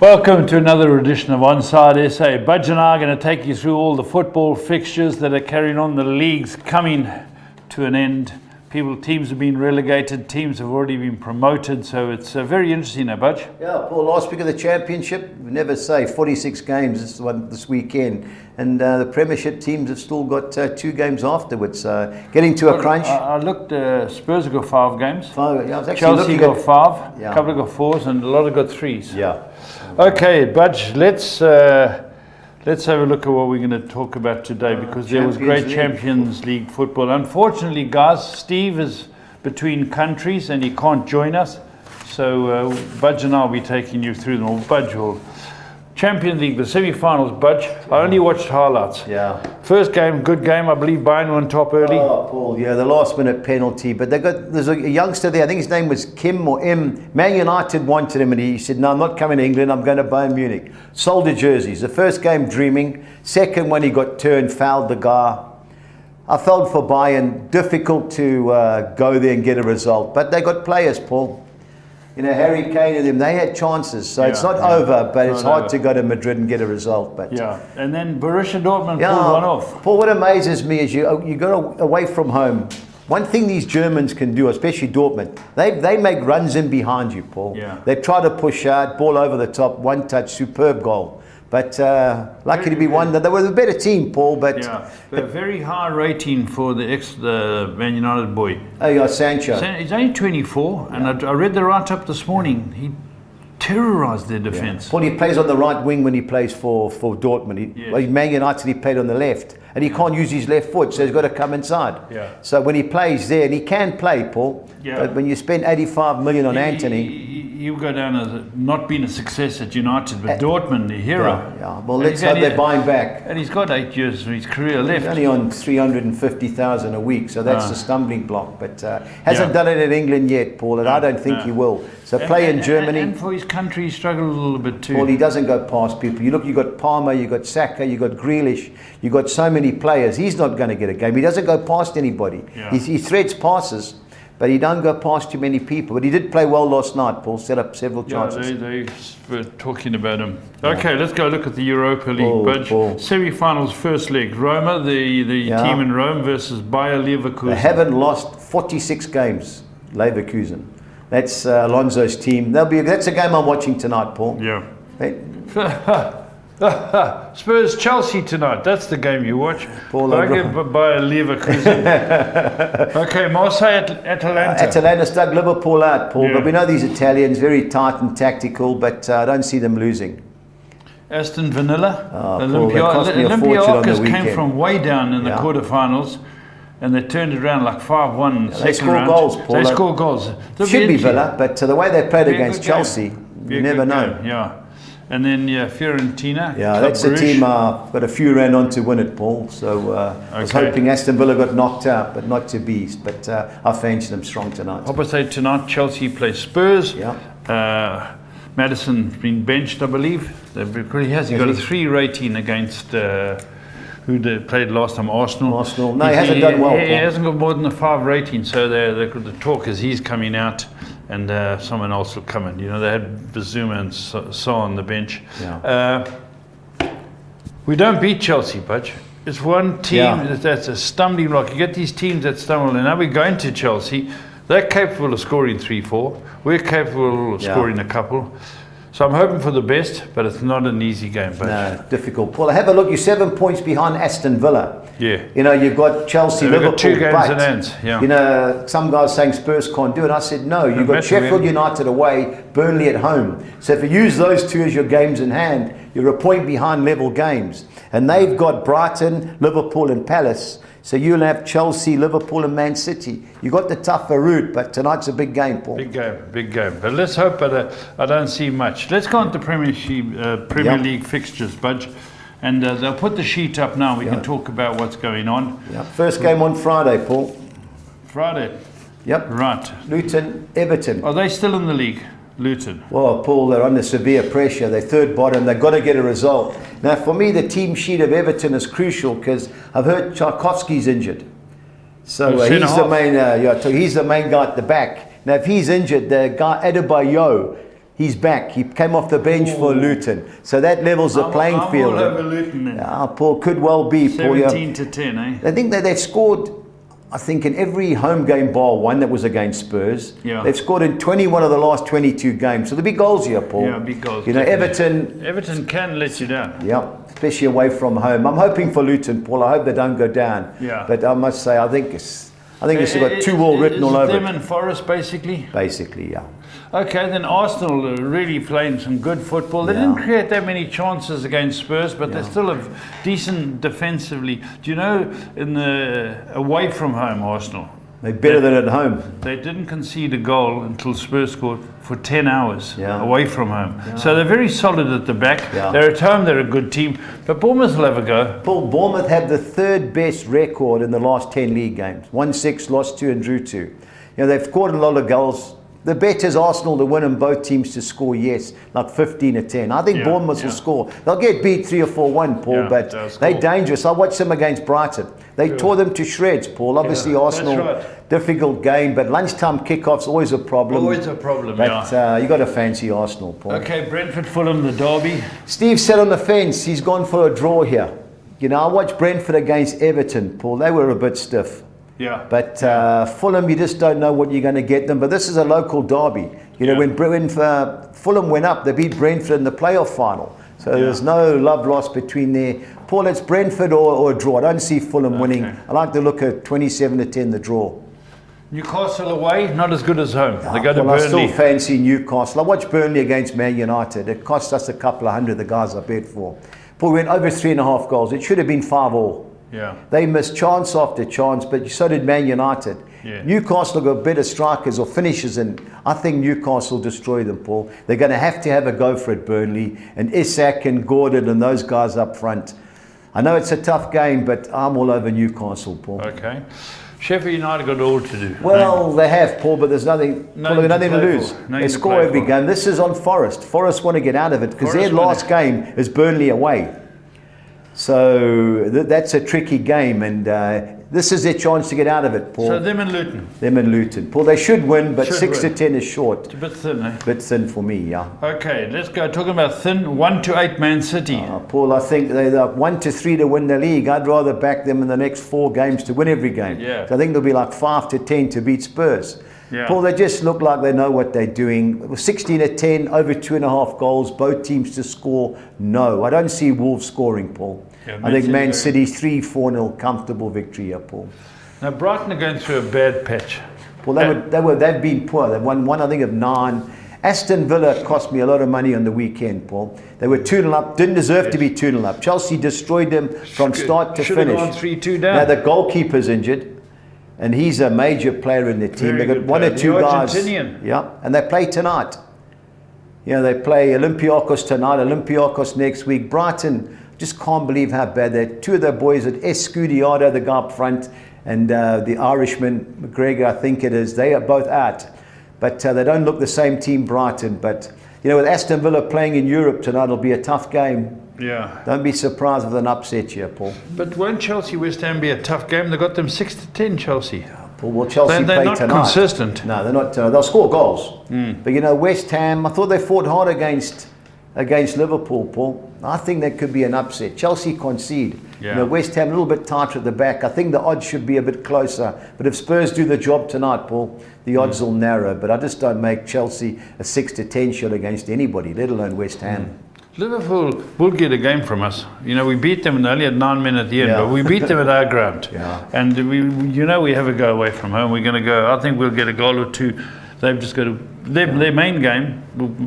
Welcome to another edition of Onside SA. Budge and I are going to take you through all the football fixtures that are carrying on. The leagues coming to an end. Teams have been relegated, teams have already been promoted, so it's very interesting now, Budge. Yeah, Paul, last week of the championship, we never say 46 games this weekend, and the premiership teams have still got 2 games afterwards, getting to a crunch. I looked, Spurs have got 5 games, Chelsea got 5, a couple have got 4s, and a lot have got 3s. Yeah. Okay, Budge, let's have a look at what we're going to talk about today, because there was great Champions League football. Unfortunately, guys, Steve is between countries and he can't join us. So Budge and I will be taking you through them. Or Budge will. Champions League, the semi-finals, Budge. I only watched highlights. Yeah. First game, good game. I believe Bayern won top early. Oh, Paul, yeah, the last-minute penalty. But there's a youngster there, I think his name was Kim or M. Man United wanted him and he said, no, I'm not coming to England, I'm going to Bayern Munich. Sold the jerseys. The first game, dreaming. Second, when he got turned, fouled the guy. I felt for Bayern, difficult to go there and get a result. But they got players, Paul. You know, Harry Kane and them, they had chances. So it's not over, but it's hard to go to Madrid and get a result. But and then Borussia Dortmund pulled one off. Paul, what amazes me is you go away from home. One thing these Germans can do, especially Dortmund, they make runs in behind you, Paul. Yeah. They try to push out, ball over the top, one touch, superb goal. But lucky to be one. They were the better team, Paul. But a very high rating for the Man United boy. Oh, yeah, Sancho. He's only 24, and I read the write-up this morning. He terrorised their defence. Paul, he plays on the right wing when he plays for Dortmund. Man United, he played on the left. And he can't use his left foot, so he's got to come inside. Yeah. So when he plays there, and he can play, Paul, but when you spend 85 million on Anthony... He'll go down as not being a success at United, but Dortmund, the hero. Yeah. Well, let's hope they're buying back. And he's got 8 years of his career left. He's only on 350,000 a week, so that's the stumbling block. But hasn't done it in England yet, Paul, and I don't think he will. So play in Germany. And for his country, he struggled a little bit too. Paul, he doesn't go past people. You look, you got Palmer, you got Saka, you got Grealish, you got so many players. He's not going to get a game. He doesn't go past anybody. Yeah. He threads passes, but he don't go past too many people. But he did play well last night, Paul. Set up several chances. They were talking about him. Okay, let's go look at the Europa League. Budge. Semi-finals, first leg. Roma, the team in Rome versus Bayer Leverkusen. They haven't lost 46 games, Leverkusen. That's Alonso's team. That's a game I'm watching tonight, Paul. Yeah. Hey. Spurs Chelsea tonight. That's the game you watch. Paul, by Leverkusen. Okay, Marseille Atalanta. Atalanta stuck Liverpool out, Paul. But we know these Italians, very tight and tactical, but I don't see them losing. Aston Villa. Olympiacos came from way down in the quarterfinals. And they turned it around like 5-1 second round. Goals, Paul. They score goals. Should be Villa, but the way they played against Chelsea, you never know. Yeah. And then Fiorentina. Yeah, that's a team got a few ran on to win it, Paul. So I was hoping Aston Villa got knocked out, but not to be. But I fancy them strong tonight. Opposite tonight, Chelsea play Spurs. Yeah. Madison's been benched, I believe. He has. He got a 3 rating against who they played last time, Arsenal. No, he hasn't done well. He hasn't got more than a 5 rating. So the talk is he's coming out. And someone else will come in. You know, they had Bazuma and so on the bench. Yeah. We don't beat Chelsea, Budge. It's one team that's a stumbling block. You get these teams that stumble, and now we're going to Chelsea. They're capable of scoring 3-4. We're capable of scoring a couple. So I'm hoping for the best, but it's not an easy game, Budge. No, difficult. Paul, have a look. You're 7 points behind Aston Villa. Yeah. You know, you've got Chelsea, Liverpool. Got 2 games in hand. Yeah. You know, some guys saying Spurs can't do it. I said, no, you've got Sheffield United away, Burnley at home. So if you use those 2 as your games in hand, you're a point behind level games. And they've got Brighton, Liverpool and Palace. So you'll have Chelsea, Liverpool and Man City. You've got the tougher route, but tonight's a big game, Paul. Big game. But let's hope, I don't see much. Let's go on to Premier League fixtures, Budge. And they'll put the sheet up now. We can talk about what's going on. Yeah. First game on Friday, Paul. Friday? Yep. Right. Luton, Everton. Are they still in the league? Luton. Well, Paul, they're under severe pressure. They're third bottom. They've got to get a result. Now, for me, the team sheet of Everton is crucial because I've heard Tchaikovsky's injured. So he's the main guy at the back. Now, if he's injured, the guy Adebayo, He's back. He came off the bench for Luton. So that levels the playing field. All over Luton then. Paul, could well be. 17 to 10, eh? I think that they've scored, I think, in every home game bar one that was against Spurs. Yeah. They've scored in 21 of the last 22 games. So there'll be goals here, Paul. Yeah, big goals. You know, Everton can let you down. Yeah, especially away from home. I'm hoping for Luton, Paul. I hope they don't go down. Yeah. But I must say, I think it's got 2-2 written all over them it. and Forest, basically? Basically, yeah. Okay, then Arsenal are really playing some good football. They didn't create that many chances against Spurs, but they still have decent defensively. Do you know, in the away from home, Arsenal, They're better than at home. they didn't concede a goal until Spurs scored for 10 hours Yeah. away from home. So they're very solid at the back. Yeah. They're at home, they're a good team. But Bournemouth will have a go. Paul, Bournemouth have the third best record in the last 10 league games. Won 6, lost 2 and drew 2. You know, they've scored a lot of goals. The bet is Arsenal to win and both teams to score, yes, like 15 or 10. I think Bournemouth will score. They'll get beat 3 or 4-1, Paul, but they're dangerous. I watched them against Brighton. They tore them to shreds, Paul. Obviously, Arsenal, difficult game, but lunchtime kickoff's always a problem. Always a problem, But you got to fancy Arsenal, Paul. Okay, Brentford, Fulham, the derby. Steve sat on the fence. He's gone for a draw here. You know, I watched Brentford against Everton, Paul. They were a bit stiff. Yeah. But Fulham, you just don't know what you're going to get them. But this is a local derby. You know, when Fulham went up, they beat Brentford in the playoff final. So there's no love lost between there. Paul, it's Brentford or a draw. I don't see Fulham winning. I like to look at 27 to 10, the draw. Newcastle away, not as good as home. They go to Burnley. I still fancy Newcastle. I watched Burnley against Man United. It cost us a couple of hundred, the guys I bet for. Paul, we went over 3.5 goals. It should have been 5-all. Yeah. They missed chance after chance, but so did Man United. Yeah. Newcastle got better strikers or finishers, and I think Newcastle destroy them, Paul. They're going to have a go for it, Burnley, and Isak and Gordon and those guys up front. I know it's a tough game, but I'm all over Newcastle, Paul. Okay. Sheffield United got all to do. Well, they have, Paul, but there's nothing to lose. They score every game. This is on Forest. Forest want to get out of it because their last game is Burnley away. So that's a tricky game, and this is their chance to get out of it, Paul. So them and Luton. Paul, they should win, but 6 to 10 is short. It's a bit thin, eh? A bit thin for me, yeah. Okay, let's go. Talking about thin, 1 to 8 Man City. Paul, I think they're 1 to 3 to win the league. I'd rather back them in the next 4 games to win every game. Yeah. So I think they'll be like 5 to 10 to beat Spurs. Yeah. Paul, they just look like they know what they're doing. 16 to 10, over 2.5 goals, both teams to score. No, I don't see Wolves scoring, Paul. Yeah, I think Man City 3-4-0 comfortable victory here, Paul. Now Brighton are going through a bad patch. Well, they've been poor. They've won I think of 9. Aston Villa cost me a lot of money on the weekend, Paul. They were 2-0 up, didn't deserve to be 2-0 up. Chelsea destroyed them from start to Should finish. have gone 3-2 down. Now the goalkeeper's injured, and he's a major player in their team. They've got one or two guys. Argentinian. Yeah, and they play tonight. You know, they play Olympiacos tonight, Olympiacos next week. Brighton, just can't believe how bad they're. 2 of their boys at Escudiado, the guy up front, and the Irishman, McGregor, I think it is, they are both out. But they don't look the same team, Brighton. But, you know, with Aston Villa playing in Europe tonight, it'll be a tough game. Yeah. Don't be surprised with an upset here, Paul. But won't Chelsea West Ham be a tough game? They got them 6 to 10, Chelsea. Paul, well, Chelsea They're play not tonight. consistent. No, they're not. They'll score goals. But, you know, West Ham, I thought they fought hard against Liverpool, Paul. I think that could be an upset. Chelsea concede. Yeah. You know, West Ham a little bit tighter at the back. I think the odds should be a bit closer. But if Spurs do the job tonight, Paul, the odds will narrow. But I just don't make Chelsea a 6 to 10 shot against anybody, let alone West Ham. Liverpool will get a game from us. You know, we beat them only at 9 men at the end, but we beat them at our ground. Yeah. And we have a go away from home. We're going to go, I think we'll get a goal or 2. They've just got to, their main game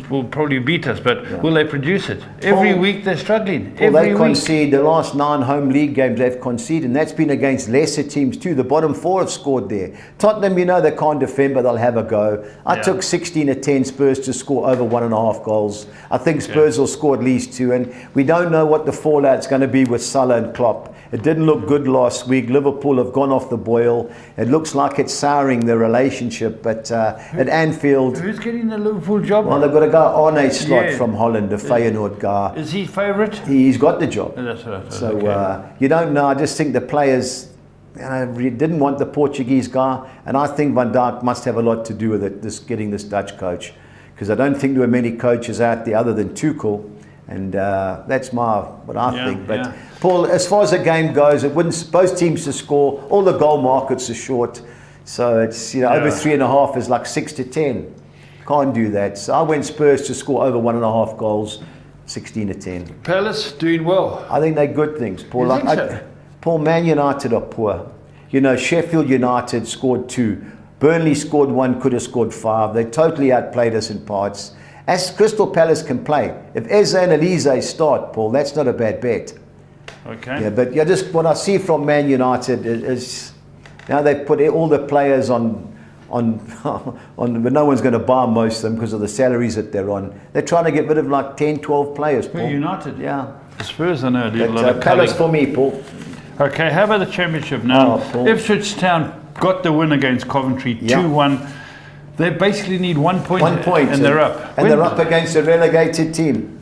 will probably beat us, but will they produce it? Every week they're struggling. Well, they concede the last 9 home league games they've conceded, and that's been against lesser teams too. The bottom 4 have scored there. Tottenham, you know, they can't defend, but they'll have a go. I took 16 to 10 Spurs to score over 1.5 goals. I think Spurs will score at least 2, and we don't know what the fallout's going to be with Salah and Klopp. It didn't look good last week. Liverpool have gone off the boil. It looks like it's souring the relationship, but at Anfield... Who's getting the Liverpool job? Well, they've got a guy, Arne Slot from Holland, a Feyenoord guy. Is he favourite? He's got the job. That's right. So you don't know. I just think the players didn't want the Portuguese guy, and I think Van Dijk must have a lot to do with it, getting this Dutch coach. because I don't think there were many coaches out there other than Tuchel, and that's what I think. But Paul, as far as the game goes, it wouldn't both teams to score. All the goal markets are short, so it's over 3.5 is like 6 to 10. Can't do that. So I went Spurs to score over 1.5 goals, 16 to 10. Palace doing well. I think they're good things, Paul. You think so? Paul, Man United are poor. Sheffield United scored 2. Burnley scored 1, could have scored 5. They totally outplayed us in parts. As Crystal Palace can play. If Eze and Elise start, Paul, that's not a bad bet. Okay. Yeah, but just what I see from Man United is now they've put all the players on but no one's going to buy most of them because of the salaries that they're on. They're trying to get rid of like 10, 12 players, Paul. United? Yeah. The Spurs, I know, did a lot of Palace for me, Paul. Okay, how about the championship now? Paul. Ipswich Town got the win against Coventry, 2-1. They basically need 1 point. 1 point. And they're up. And they're up against a relegated team.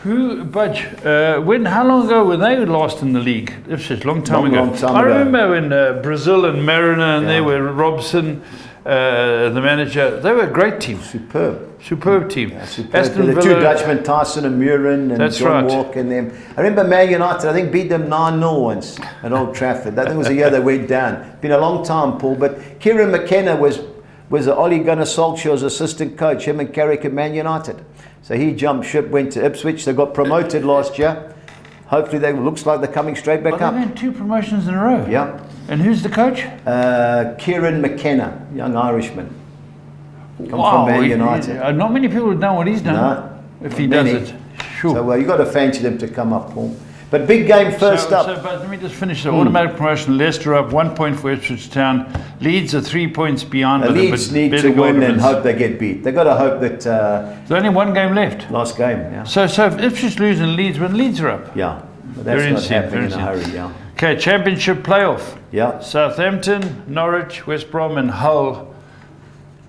How long ago were they last in the league? Ipswich, long time ago. I remember when Brazil and Mariner and there were Robson, the manager. They were a great team. Superb team. Yeah, superb. Aston the Villa, 2 Dutchmen, Tyson and Murin and John Walker and them. I remember Man United, I think, beat them 9-0 once at Old Trafford. I think it was the year they went down. Been a long time, Paul. But Kieran McKenna was Ole Gunnar Solskjaer's assistant coach, him and Carrick at Man United. So he jumped ship, went to Ipswich. They got promoted last year. Hopefully, looks like they're coming straight back up. They've had 2 promotions in a row. Yeah. And who's the coach? Kieran McKenna, young Irishman. Come Wow, from Man United. Not many people would know what he's done. No, if he does it. Sure. So you've got to fancy them to come up, Paul. But big game first up. But let me just finish the automatic promotion. Leicester up 1 point for Ipswich Town. Leeds are 3 points behind. Leeds need to win and hope they get beat. They've got to hope that... there's only 1 game left. Last game, yeah. So if Ipswich lose and Leeds win, Leeds are up. Yeah. But that's not happening in a hurry, yeah. Okay, championship playoff. Yeah. Southampton, Norwich, West Brom and Hull.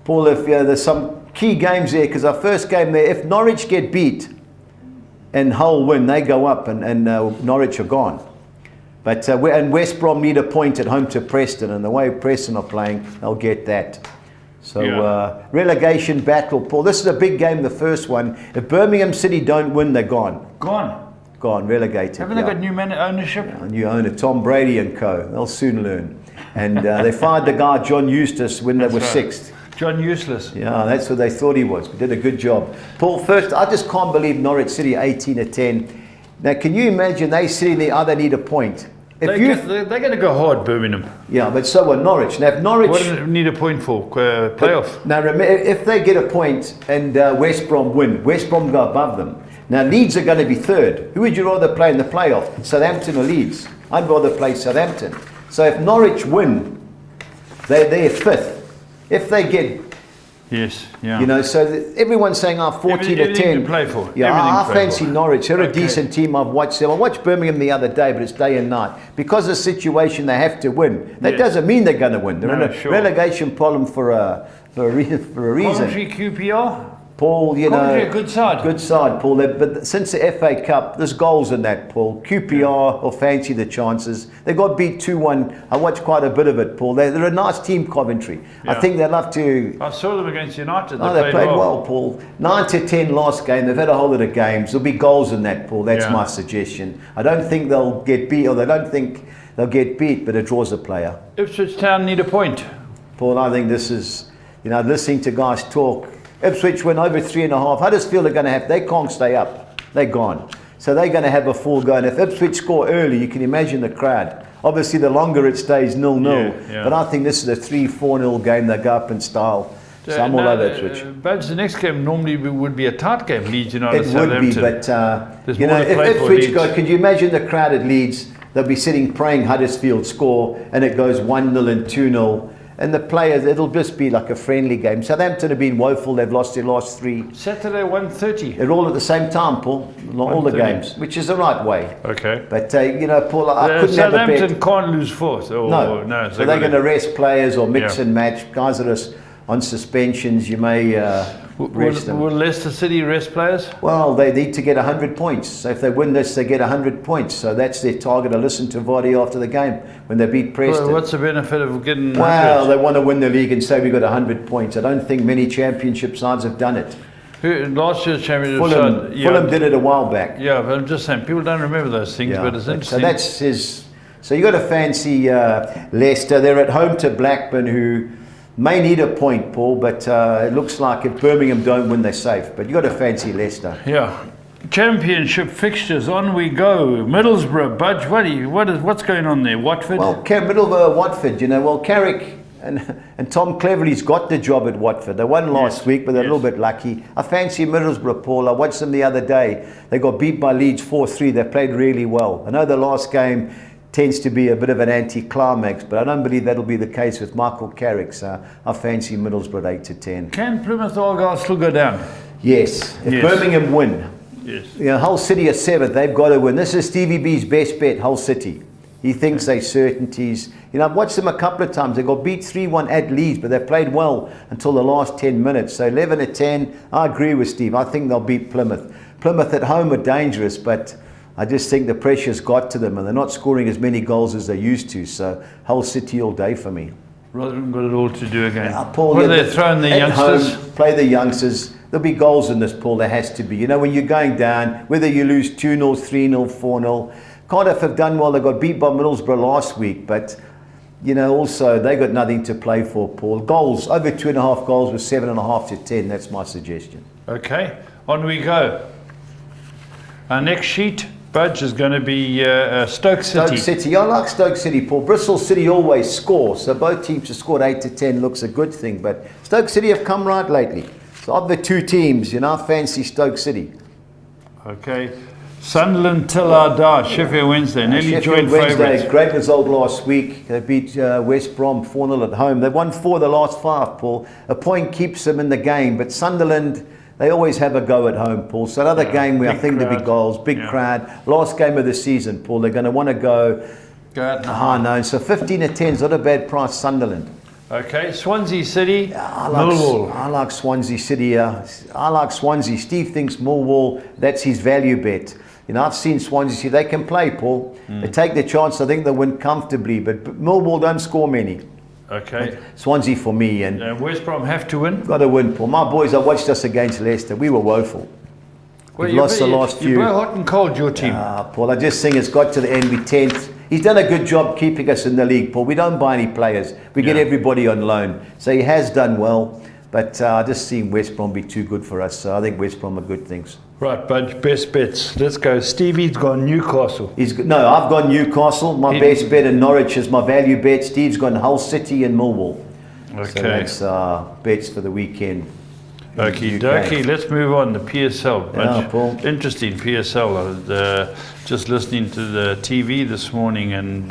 Paul, if there's some key games there, because our first game there, if Norwich get beat and Hull win, they go up and Norwich are gone. But and West Brom need a point at home to Preston, and the way Preston are playing, they'll get that. So relegation battle, Paul. This is a big game, the first one. If Birmingham City don't win, they're gone. Gone, relegated. Haven't they got new ownership? Yeah, new owner, Tom Brady and co. They'll soon learn. And they fired the guy, John Eustace, when they were 6th. John Useless. Yeah, that's what they thought he was. We did a good job. Paul, first, I just can't believe Norwich City 18-10. Now, can you imagine they sitting there, they need a point. They're going to go hard, Birmingham. Yeah, but so are Norwich. Now, if Norwich... What do they need a point for? Playoff? Now, remember, if they get a point and West Brom win, West Brom go above them. Now, Leeds are going to be 3rd. Who would you rather play in the playoff? Southampton or Leeds? I'd rather play Southampton. So if Norwich win, they're 5th. If they get... Yes, yeah. So everyone's saying, 14-10. To play for. Yeah, I fancy Norwich. They're a decent team. I've watched them. I watched Birmingham the other day, but it's day and night. Because of the situation, they have to win. That doesn't mean they're going to win. They're in a relegation problem for a reason. Coventry QPR? Paul, Coventry, a good side. Good side, Paul. But since the FA Cup, there's goals in that, Paul. QPR will fancy the chances. They got beat 2-1. I watched quite a bit of it, Paul. They're a nice team, Coventry. Yeah. I think they'd love to... I saw them against United. They played well, Paul. 9-10 last game. They've had a whole lot of games. There'll be goals in that, Paul. That's my suggestion. I don't think they'll get beat, or they don't think they'll get beat, but it draws a player. Ipswich Town need a point. Paul, I think this is... listening to guys talk... Ipswich win over 3.5. Huddersfield are going to have... They can't stay up. They're gone. So they're going to have a full go. And if Ipswich score early, you can imagine the crowd. Obviously, the longer it stays 0-0. Yeah. But I think this is a 3-4-0 game. They go up in style. So I'm all over Ipswich. But the next game normally would be a tight game. Leeds United, Southampton. It would be, but if Ipswich go... Could you imagine the crowd at Leeds? They'll be sitting praying Huddersfield score, and it goes 1-0 and 2-0. And the players, it'll just be like a friendly game. Southampton have been woeful. They've lost their last 3. Saturday, 1:30. They're all at the same time, Paul. All the games, which is the right way. Okay. But, Paul, I couldn't have a bet. Southampton can't lose 4th. No. So they're going to rest players or mix and match. Guys that are on suspensions, you may rest them. Will Leicester City rest players? Well, they need to get 100 points. So if they win this, they get 100 points. So that's their target. I listened to Vardy after the game when they beat Preston. Well, what's the benefit of getting 100? Well, they want to win the league and say we got 100 points. I don't think many championship sides have done it. Last year's championship Fulham, side, Fulham did it a while back. Yeah, but I'm just saying, people don't remember those things, but it's interesting. So that's his. So you got to fancy Leicester. They're at home to Blackburn, who may need a point, Paul, but it looks like if Birmingham don't win, they're safe. But you got to fancy Leicester. Yeah. Championship fixtures, on we go. Middlesbrough, Budge, what's going on there? Watford? Well, Middlesbrough, Watford, well, Carrick and Tom Cleverley's got the job at Watford. They won last week, but they're a little bit lucky. I fancy Middlesbrough, Paul. I watched them the other day. They got beat by Leeds 4-3. They played really well. I know the last game tends to be a bit of an anti-climax, but I don't believe that'll be the case with Michael Carrick. So I fancy Middlesbrough 8-10. Can Plymouth Argyle still go down? Yes. If Birmingham win. Yes. Hull City are 7th. They've got to win. This is Stevie B's best bet, Hull City. He thinks they're certainties. I've watched them a couple of times. They got beat 3-1 at Leeds, but they played well until the last 10 minutes. So 11-10, I agree with Steve. I think they'll beat Plymouth. Plymouth at home are dangerous, but I just think the pressure's got to them and they're not scoring as many goals as they used to. So Hull City all day for me. Rotherham got it all to do again. Paul, what are they throwing the youngsters? Home, play the youngsters. There'll be goals in this, Paul. There has to be. When you're going down, whether you lose 2-0, 3-0, 4-0. Cardiff have done well. They got beat by Middlesbrough last week, but also they got nothing to play for, Paul. Goals over 2.5 goals with 7.5 to 10. That's my suggestion. Okay, on we go. Our next sheet, Budge, is going to be Stoke City. Stoke City. I like Stoke City, Paul. Bristol City always score, so both teams have scored 8-10. Looks a good thing, but Stoke City have come right lately. So of the two teams, I fancy Stoke City. Okay. Sunderland till I die, Sheffield Wednesday, nearly joint favourites. Great result last week. They beat West Brom 4-0 at home. They've won 4 of the last 5, Paul. A point keeps them in the game, but Sunderland, they always have a go at home, Paul. So another game where I think there'll be goals, big crowd. Last game of the season, Paul. They're going to want to go high known. So 15-10 is not a bad price, Sunderland. Okay, Swansea City, Millwall. I like Swansea City. I like Swansea. Steve thinks Millwall, that's his value bet. I've seen Swansea City. They can play, Paul. They take their chance. I think they'll win comfortably. But Millwall don't score many. Okay. Swansea for me. And West Brom have to win. Got to win, Paul. My boys, I watched us against Leicester. We were woeful. We've lost the last few. You blow hot and cold, your team. Paul, I just think it's got to the end. We're 10th. He's done a good job keeping us in the league, Paul. We don't buy any players. We get everybody on loan. So he has done well. But I just seen West Brom be too good for us. So I think West Brom are good things. Right, Budge, best bets. Let's go. Stevie's gone Newcastle. No, I've gone Newcastle. My best bet in Norwich is my value bet. Steve's gone Hull City and Millwall. Okay. So that's bets for the weekend. Okie dokie, let's move on to PSL. Yeah, Paul. Interesting PSL. I was just listening to the TV this morning, and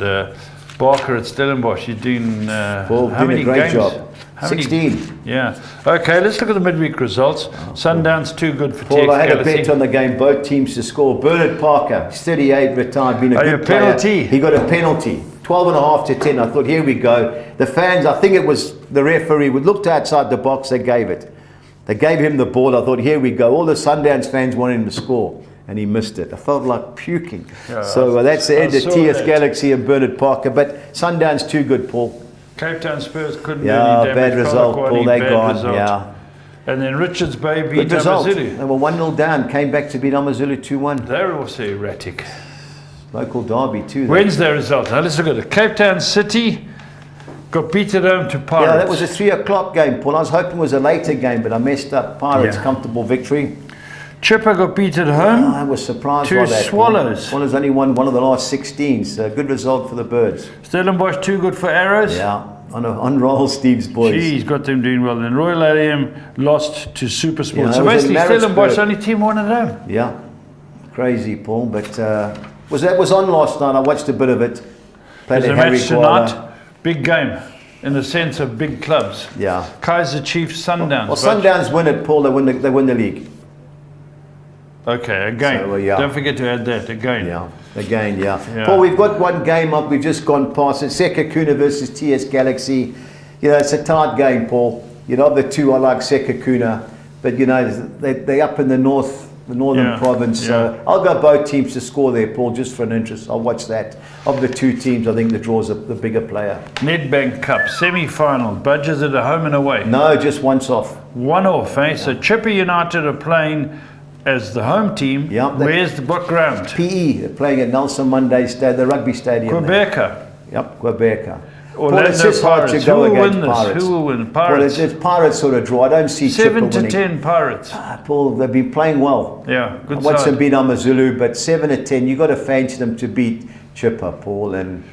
Barker at Stellenbosch, you're doing Paul, how many a great games? job. How 16. Many? Yeah. Okay, let's look at the midweek results. Sundowns too good for Paul, TX I had Galaxy. a bet on the game, both teams to score. Bernard Parker, 38, retired, been a good penalty. player. He got a penalty, 12.5 to 10. I thought, here we go. The fans, I think it was the referee, looked outside the box, they gave it. They gave him the ball. I thought, here we go. All the Sundowns fans wanted him to score, and he missed it. I felt like puking. So that's the end of TS Galaxy and Bernard Parker. But Sundowns too good, Paul. Cape Town Spurs couldn't do any damage. Bad result, Paul. They gone. Result. Yeah. And then Richards Bay beat Good result. Amazulu. They were 1-0 down, came back to beat Amazulu 2-1. They're also erratic. Local derby too. Wednesday result. Now let's look at it. Cape Town City got beat at home to Pirates. Yeah, that was a 3 o'clock game, Paul. I was hoping it was a later game, but I messed up. Pirates, comfortable victory. Chipper got beat at home. I was surprised to by that. Swallows. Swallows only won one of the last 16, so good result for the Birds. Stellenbosch too good for Arrows. Yeah, on roll, Steve's boys. Geez, got them doing well. Then Royal AM lost to Super Sport. Yeah, so basically Stellenbosch only team won at home. Yeah, crazy, Paul. But that was on last night. I watched a bit of it. There's a match tonight. Big game. In the sense of big clubs. Yeah. Kaiser Chiefs, Sundowns. Well, Sundowns win it, Paul. They win the league. Okay, again. So, Don't forget to add that, again. Yeah, again, yeah. Paul, we've got one game up. We've just gone past it. Sekakuna versus TS Galaxy. It's a tight game, Paul. Of the two, I like Sekakuna. but you know, they're up in the northern province. Yeah. So I'll go both teams to score there, Paul, just for an interest. I'll watch that. Of the two teams, I think the draw's the bigger player. Nedbank Cup semi-final. Budges at a home and away. No, just once off. One off, eh? So Chipper United are playing as the home team. Yeah, Where's the book ground? PE, they're playing at Nelson Monday Stadium, the rugby stadium. Quebecer. Yep, Quebecer. Orlando It's just hard Pirates. to go Who will against win this? Pirates. Who will win? Pirates. Well, it's Pirates sort of draw. I don't see Chipper 7 to winning. 10 Pirates. Paul, they've been playing well. Yeah, good I watched side. them beat Amazulu, but 7 to 10, you've got to fancy them to beat Chipper, Paul. And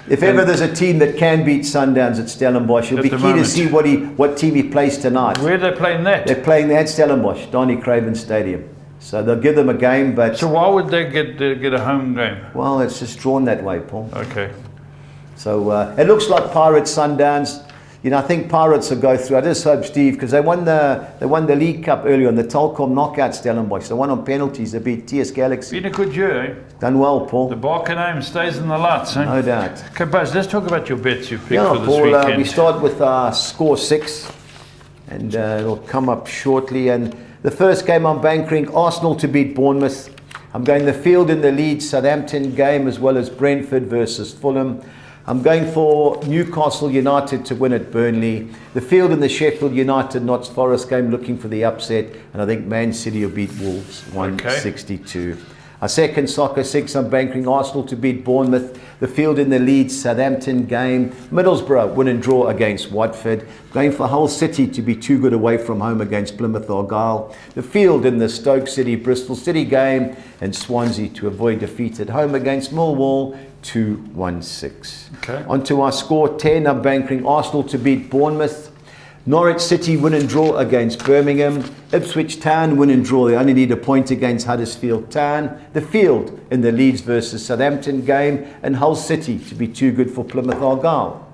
if ever there's a team that can beat Sundowns at Stellenbosch, it'll be key to see what team he plays tonight. Where are they playing that? They're playing there at Stellenbosch, Donny Craven Stadium. So they'll give them a game, but... So why would they get a home game? Well, it's just drawn that way, Paul. Okay. So it looks like Pirates Sundowns. You know, I think Pirates will go through. I just hope, Steve, because they won the League Cup earlier on, the Telkom knockout Stellenbosch. They won on penalties. They beat TS Galaxy. Been a good year, eh? Done well, Paul. The Barker name stays in the lights, eh? No doubt. Okay, Buzz, let's talk about your bets you picked Yeah, for this Paul, weekend. we start with score 6, and it'll come up shortly. And the first game I'm bankering Arsenal to beat Bournemouth. I'm going the field in the Leeds Southampton game, as well as Brentford versus Fulham. I'm going for Newcastle United to win at Burnley. The field in the Sheffield United Notts Forest game, looking for the upset. And I think Man City will beat Wolves 162. Our second soccer 6, I'm banking Arsenal to beat Bournemouth. The field in the Leeds Southampton game. Middlesbrough win and draw against Watford. Going for Hull City to be too good away from home against Plymouth Argyle. The field in the Stoke City Bristol City game. And Swansea to avoid defeat at home against Millwall 216. Okay. On to our score 10, I'm banking Arsenal to beat Bournemouth. Norwich City win and draw against Birmingham. Ipswich Town win and draw. They only need a point against Huddersfield Town. The field in the Leeds versus Southampton game. And Hull City to be too good for Plymouth Argyle.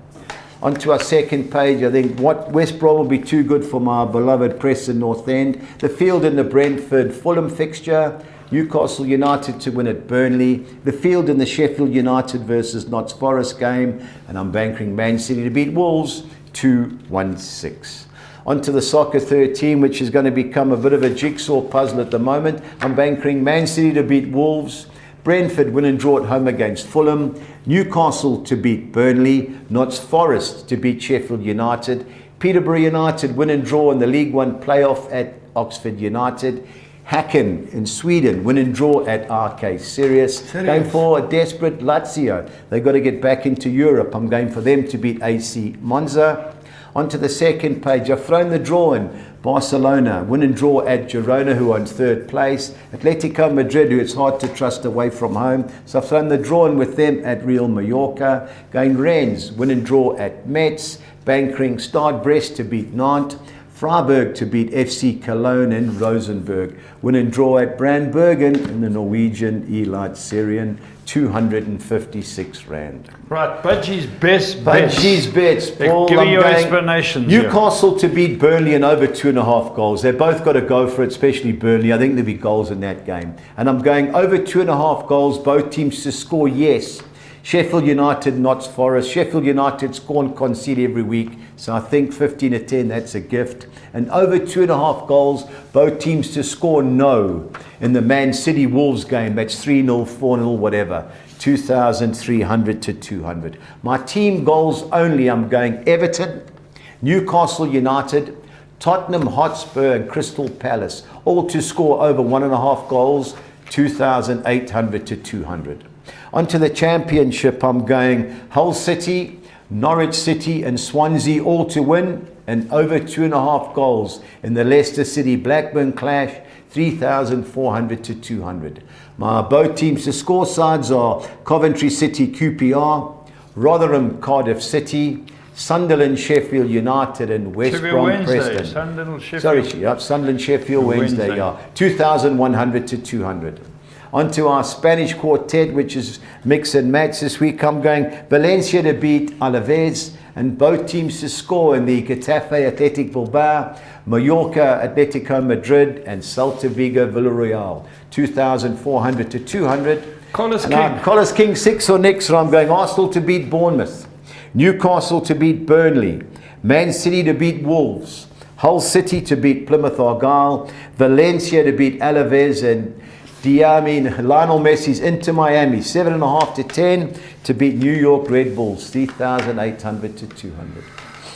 On to our second page, I think West Brom will be too good for my beloved Preston North End. The field in the Brentford Fulham fixture. Newcastle United to win at Burnley. The field in the Sheffield United versus Notts Forest game. And I'm banking Man City to beat Wolves 216. On to the soccer 13, which is going to become a bit of a jigsaw puzzle at the moment. I'm banking Man City to beat Wolves. Brentford win and draw at home against Fulham. Newcastle to beat Burnley. Notts Forest to beat Sheffield United. Peterborough United win and draw in the League One playoff at Oxford United. Häcken in Sweden win and draw at RK Sirius. Going for a desperate Lazio. They've got to get back into Europe. I'm going for them to beat AC Monza. On to the second page. I've thrown the draw in. Barcelona win and draw at Girona, who are in third place. Atletico Madrid, who it's hard to trust away from home. So I've thrown the draw in with them at Real Mallorca. Going Rennes win and draw at Metz. Bankering Stade Brest to beat Nantes. Freiburg to beat FC Cologne, and Rosenborg win and draw at Brandbergen in the Norwegian Elite Syrian 256 Rand. Right, Budgie's best Budgie's bets. Paul, give me your going explanations. Newcastle to beat Burnley and over 2.5 goals. They've both got to go for it, especially Burnley. I think there'll be goals in that game. And I'm going over 2.5 goals, both teams to score, yes. Sheffield United, Notts Forest. Sheffield United score and concede every week. So I think 15 to 10, that's a gift. And over 2.5 goals, both teams to score, no. In the Man City Wolves game, that's 3-0, 4-0, whatever. 2,300 to 200. My team goals only, I'm going Everton, Newcastle United, Tottenham Hotspur and Crystal Palace. All to score over 1.5 goals, 2,800 to 200. Onto the championship, I'm going Hull City, Norwich City and Swansea all to win and over 2.5 goals in the Leicester City Blackburn clash, 3,400 to 200. My both teams to score sides are Coventry City QPR, Rotherham Cardiff City, Sunderland Sheffield United and West Brom Preston. Sunderland Sheffield Wednesday, yeah. 2,100 to 200. Onto our Spanish quartet, which is mix and match this week. I'm going Valencia to beat Alaves and both teams to score in the Getafe Athletic Bilbao, Mallorca Atletico Madrid and Celta Vigo Villarreal. 2,400 to 200. Collis King 6 or next. I'm going Arsenal to beat Bournemouth, Newcastle to beat Burnley, Man City to beat Wolves, Hull City to beat Plymouth Argyle, Valencia to beat Alaves, and Lionel Messi's Inter Miami 7.5 to 10 to beat New York Red Bulls 3,800 to 200.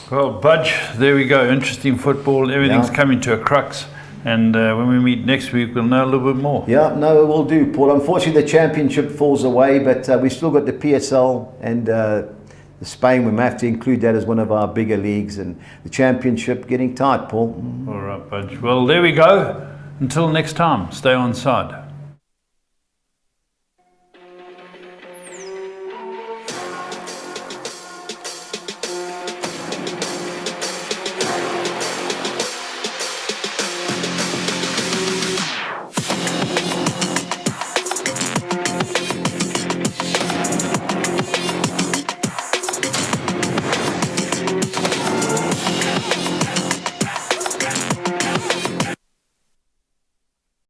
Well, Budge, there we go. Interesting football. Everything's coming to a crux. And when we meet next week, we'll know a little bit more. Yeah, no, we'll do, Paul. Unfortunately, the championship falls away, but we've still got the PSL and the Spain. We may have to include that as one of our bigger leagues, and the championship getting tight, Paul. All right, Budge. Well, there we go. Until next time, stay on side.